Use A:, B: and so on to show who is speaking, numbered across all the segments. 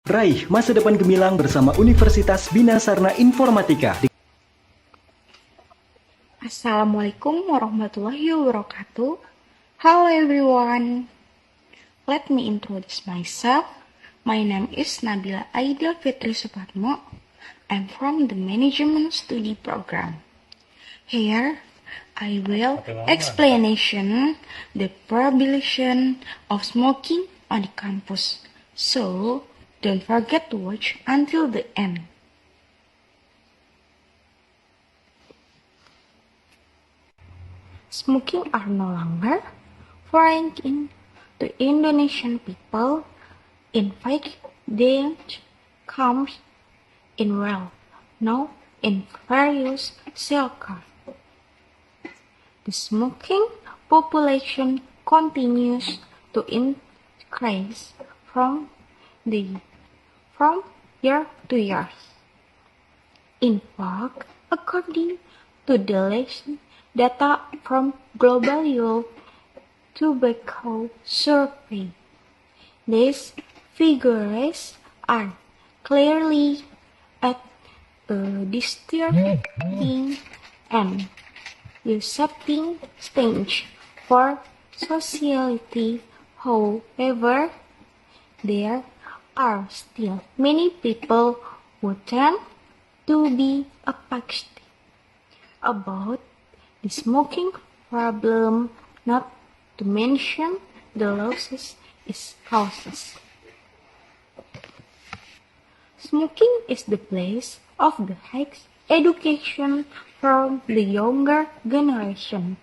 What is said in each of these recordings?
A: Raih masa depan gemilang bersama Universitas Bina Sarana Informatika.
B: Assalamualaikum warahmatullahi wabarakatuh. Hello everyone. Let me introduce myself. My name is Nabila Aidil Fitri Suparmo. I'm from the Management Study Program. Here, I will explanation the prohibition of smoking on the campus. So, don't forget to watch until the end. Smoking are no longer foreign to Indonesian people. In fact, they comes in wealth, now in various circles. The smoking population continues to increase from year to year. In fact, according to the latest data from Global Youth Tobacco Survey, these figures are clearly at a disturbing and deceptive stage for society. However, there are still many people who tend to be apathetic about the smoking problem, not to mention the losses it causes. Smoking is the place of the highest education from the younger generation,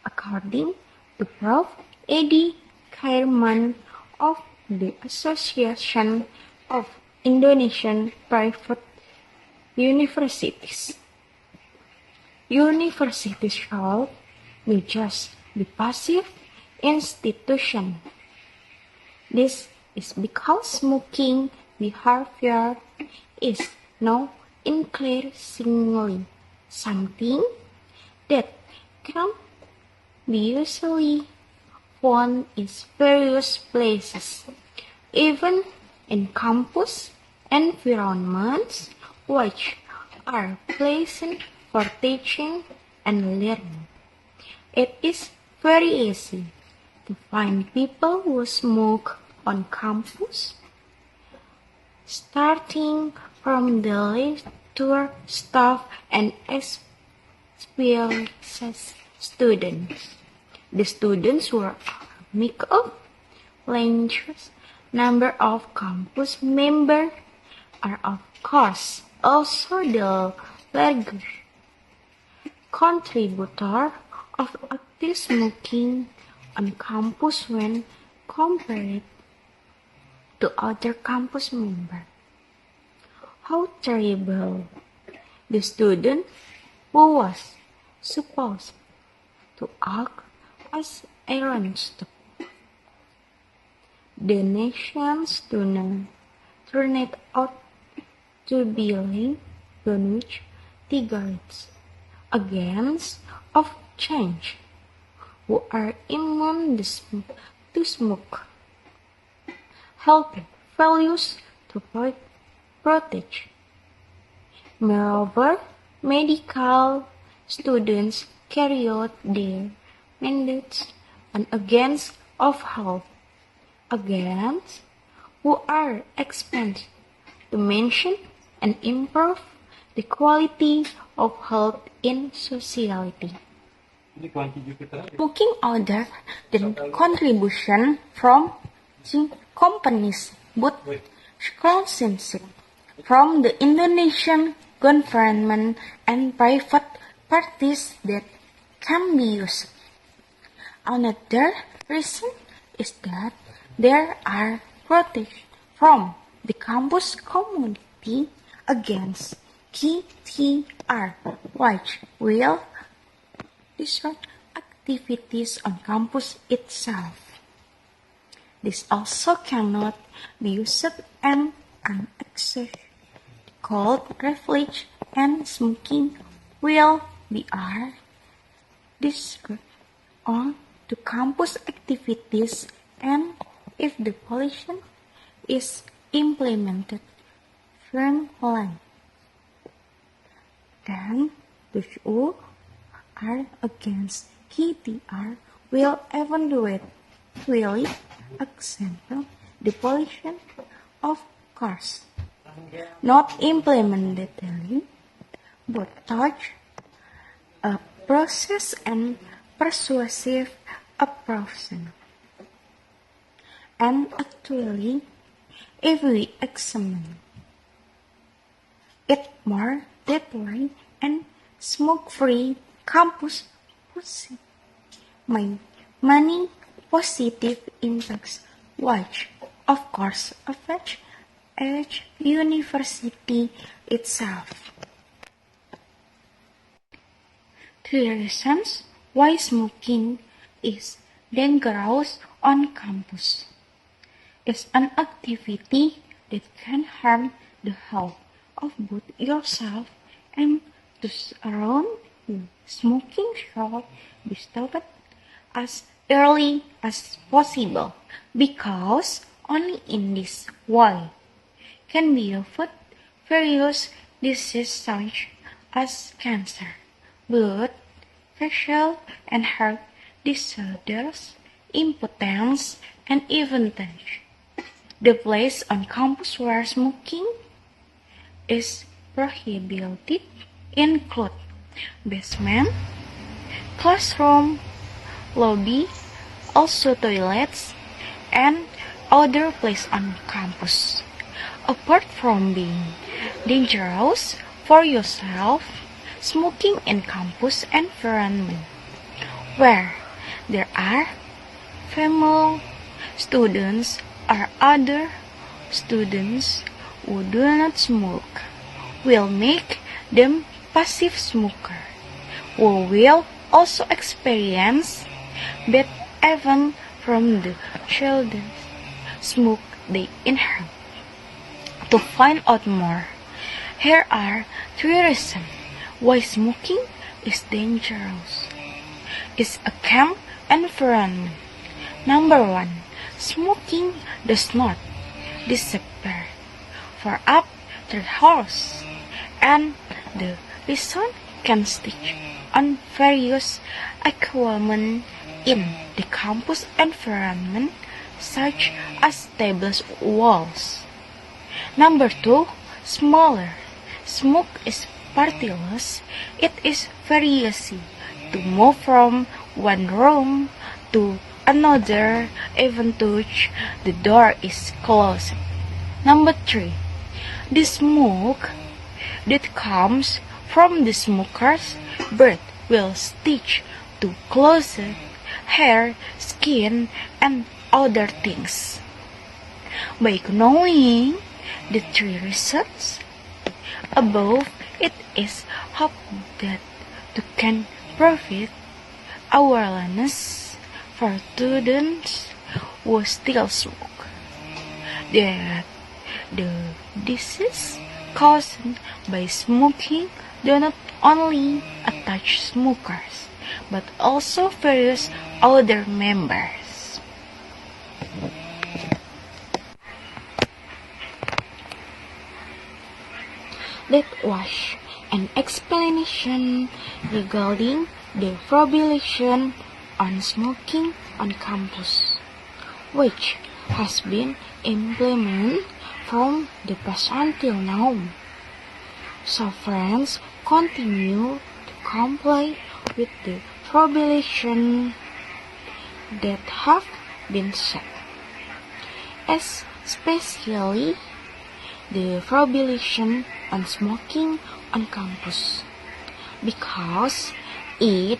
B: according to Prof. Eddie Khairman of the Association of Indonesian Private Universities. Universities should be just the passive institution. This is because smoking behavior is now increasingly something that can be usually found in various places, even in campus environments, which are pleasant for teaching and learning. It is very easy to find people who smoke on campus, starting from the lecturer, staff, and experienced students. The students were make up lectures. Number of campus members are of course also the largest contributor of active smoking on campus when compared to other campus members. How terrible! The student who was supposed to act as iron stop. The nation's student turned out to be Greenwich Tigers against of change, who are immune to smoke, healthy values to protect. Moreover, medical students carry out their mandates and against of health, against who are expected to mention and improve the quality of health in society. Smoking other than contribution from companies, but sponsorship from the Indonesian government and private parties that can be used. Another reason is that there are protests from the campus community against KTR, which will disrupt activities on campus itself. This also cannot be used and an exercise called reflex and smoking will be discussed on to campus activities, and if the pollution is implemented firmly. Then those who are against KTR will evaluate fully, example, the pollution of cars, not implemented daily, but touch a process and persuasive approach. And actually, if we examine it more deeply and smoke-free campus policy, many positive impacts, which of course affect each university itself. 3 reasons why smoking is dangerous on campus. It's an activity that can harm the health of both yourself and those around you. Smoking should be stopped as early as possible because only in this way can be avoided various diseases such as cancer, blood, facial and heart disorders, impotence, and even death. The place on campus where smoking is prohibited include basement, classroom, lobby, also toilets, and other places on campus. Apart from being dangerous for yourself, smoking in campus environment where there are female students or other students who do not smoke will make them passive smoker who will also experience bad even from the children's smoke they inhale. To find out more, here are 3 reasons why smoking is dangerous. It's a camp environment. Number 1, smoking does not disappear for up to hours, and the reason can stick on various equipment in the campus environment, such as tables, walls. Number 2, smaller. Smoke is particles. It is very easy to move from one room to another, even touch the door is closed. Number 3, the smoke that comes from the smoker's breath will stick to clothes, hair, skin, and other things. By knowing the 3 reasons above, it is hope that you can provide awareness for students who still smoke that the disease caused by smoking do not only attach smokers but also various other members. That was an explanation regarding the prohibition on smoking on campus, which has been implemented from the past until now. So friends, continue to comply with the prohibition that have been set, especially the prohibition on smoking on campus, because it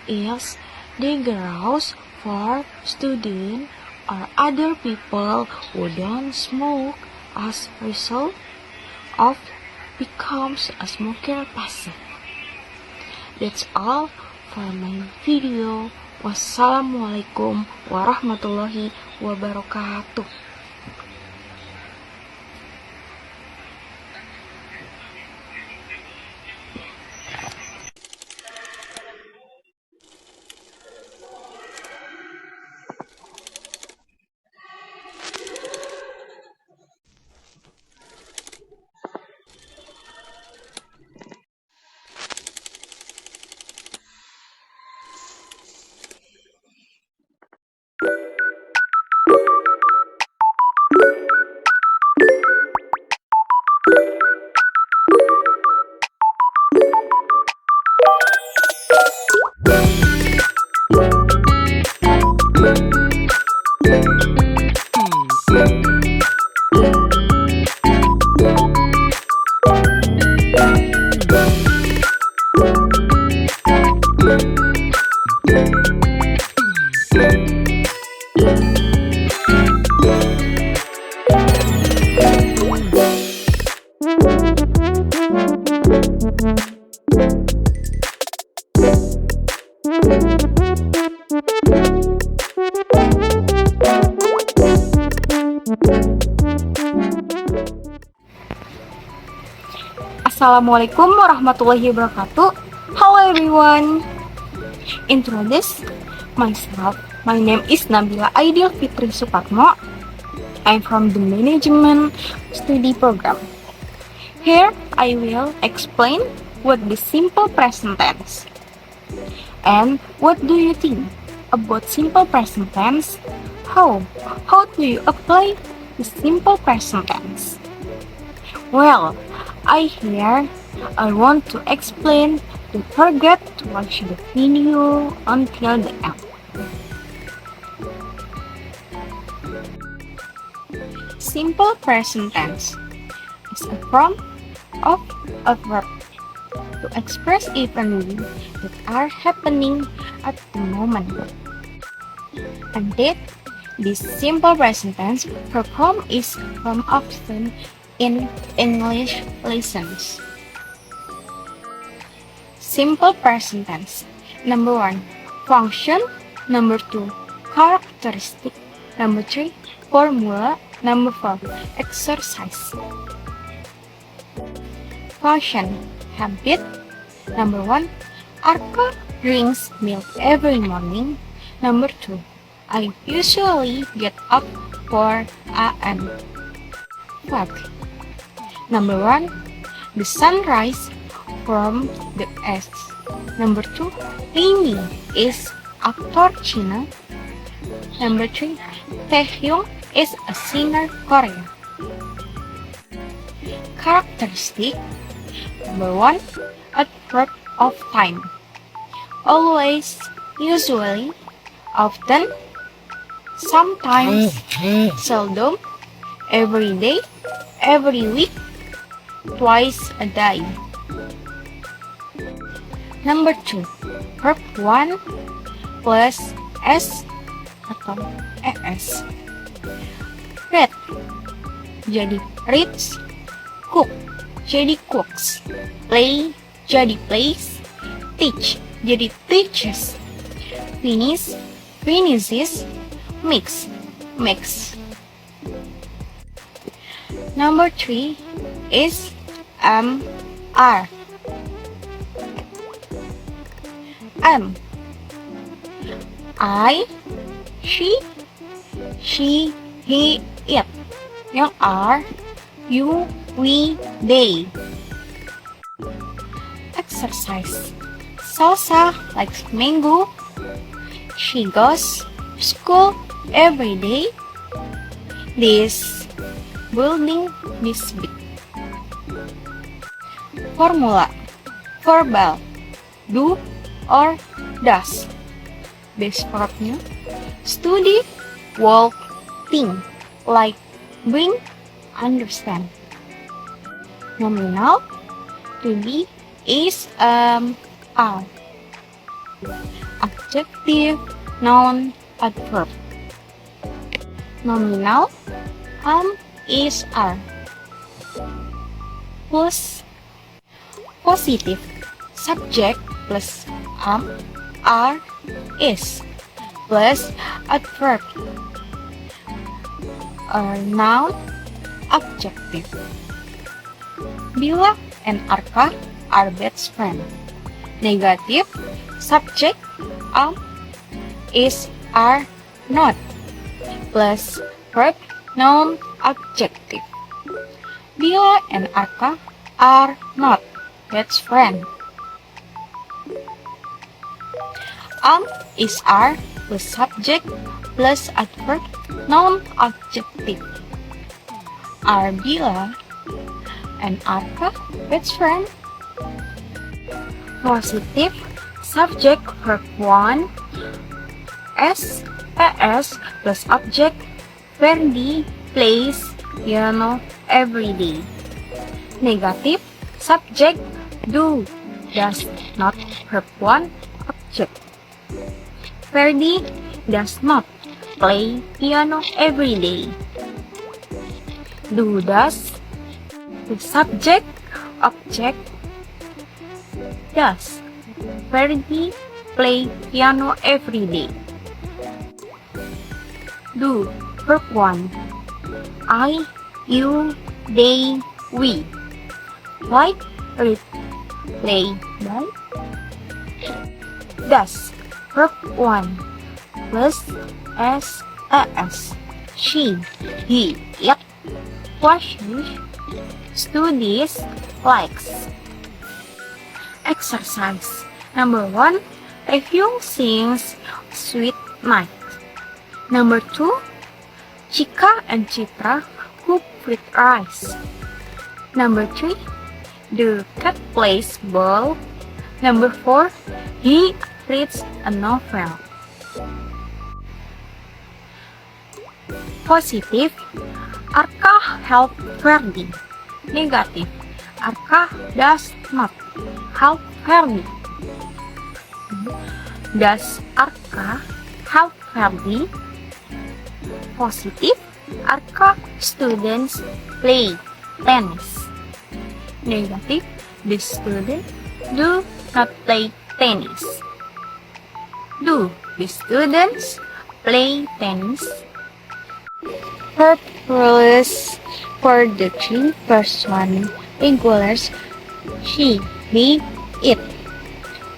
B: is dangerous for students or other people who don't smoke as a result of becomes a smoker passive. That's all for my video. Wassalamualaikum warahmatullahi wabarakatuh. Assalamualaikum warahmatullahi wabarakatuh. Hello everyone. Introduce myself. My name is Nabila Aidil Fitri Supatmo. I'm from the Management Study Program. Here I will explain what the simple present tense. And what do you think about simple present tense? How do you apply the simple present tense? Well, I want to explain. Don't forget to watch the video until the end. Simple present tense is a form of a verb to express events that are happening at the moment. Indeed, this simple present tense form is from often in English lessons. Simple present tense. Number 1, function. Number 2, characteristic. Number 3, formula. Number 4, exercise. Function. Habit. Number 1, Arka drinks milk every morning. Number 2, I usually get up 4 a.m. Fact. Number 1, the sunrise from the east. Number 2, Amy is actor China. Number 3, Taehyung is a singer Korea. Characteristic. Number 1, adverb of time. Always, usually, often, sometimes, seldom, every day, every week, twice a day. Number 2, verb 1 plus S atau ES. Read, jadi reads. Cook, jadi cooks. Play, jadi plays. Teach, jadi teaches. Finish, finishes. Mix, makes. Number 3 is are. I, she, he, it. Yang are, you, we, they. Exercise. Salsa likes mango. She goes to school every day. This building is big. Formula. Verbal. Do or does. Base verbnya study, walk, think, like, bring, understand. Nominal. To be is are. Adjective, noun, adverb. Nominal. Is are. Plus positive. Subject plus are, is, plus adverb. Noun, adjective. Bila and Arka are best friend. Negative. Subject is, are, not, plus verb, noun, adjective. Bila and Arka are not best friend. Is, are, plus subject, plus adverb, noun, adjective. Are Bila and Arka best friend? Positive. Subject, verb 1, S, ES, plus object, Ferdi plays piano every day. Negative. Subject, do, does not, verb 1, object. Ferdi does not play piano every day. Do, does, the subject, object, does. Ferdi play piano every day. Do, verb 1. I, you, they, we. Like, read, play, buy. Does, verb 1, plus S, she, he, it, watches, studies, likes. Exercise. Number 1, review sings Sweet Night. Number 2, Chika and Chitra cook with rice. Number 3, the cat plays ball. Number 4, he reads a novel. Positive, Arka help Ferdi. Negative, Arka does not help Ferdi. Does Arka help Ferdi? Positive, Arka students play tennis. Negative, the students do not play tennis. Do the students play tennis? Verb rules for the three person regulars she, he, it,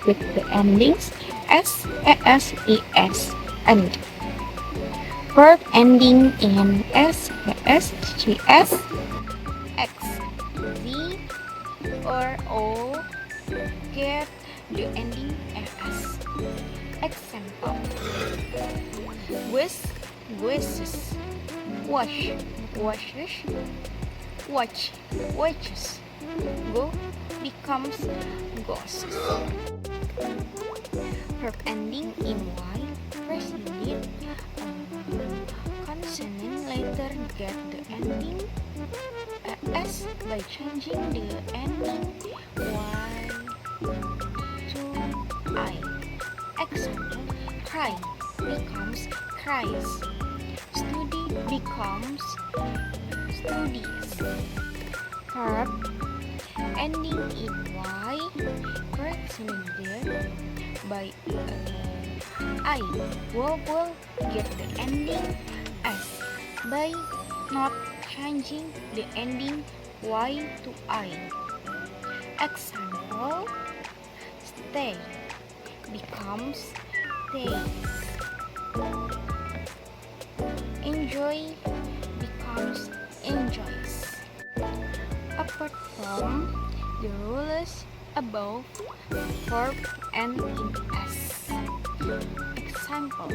B: with the endings s, es, es, and verb ending in s, es, gs, x, z, or o get the ending s. Example: whisk, whisks. Wash, washes. Watch, watches. Go becomes goes. Verb ending in y preceded consonant later get the ending s by changing the ending y to I. Example: cry becomes cries. Study becomes studies. Verb ending in y preceded by I will get the ending s by not changing the ending y to I. Example: stay becomes stays. Enjoy becomes enjoys. Apart from the rules above, verb end in s. Example: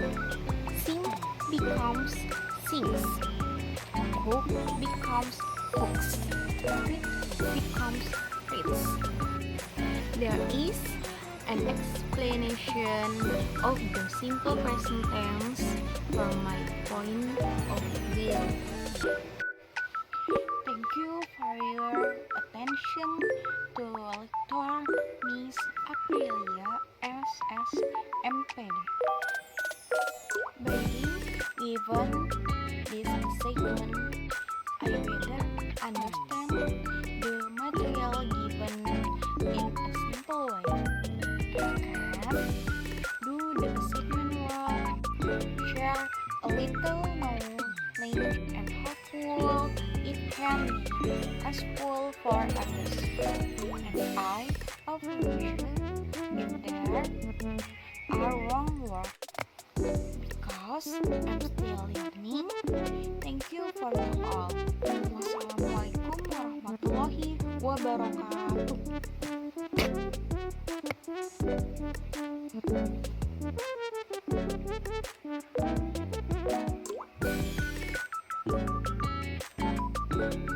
B: sing becomes sings. Cook becomes cooks. Read becomes reads. There is an explanation of the simple present tense from my point of view. Thank you for your attention to lecture Miss Aprilia SS MPD. By given this segment, I better understand the material given in a simple way. Do the segment work, share a little knowledge and hopeful it can be useful for others. And I appreciate if there are wrong words because I'm still learning. Thank you for your all. Wassalamualaikum warahmatullahi wabarakatuh. Thank you.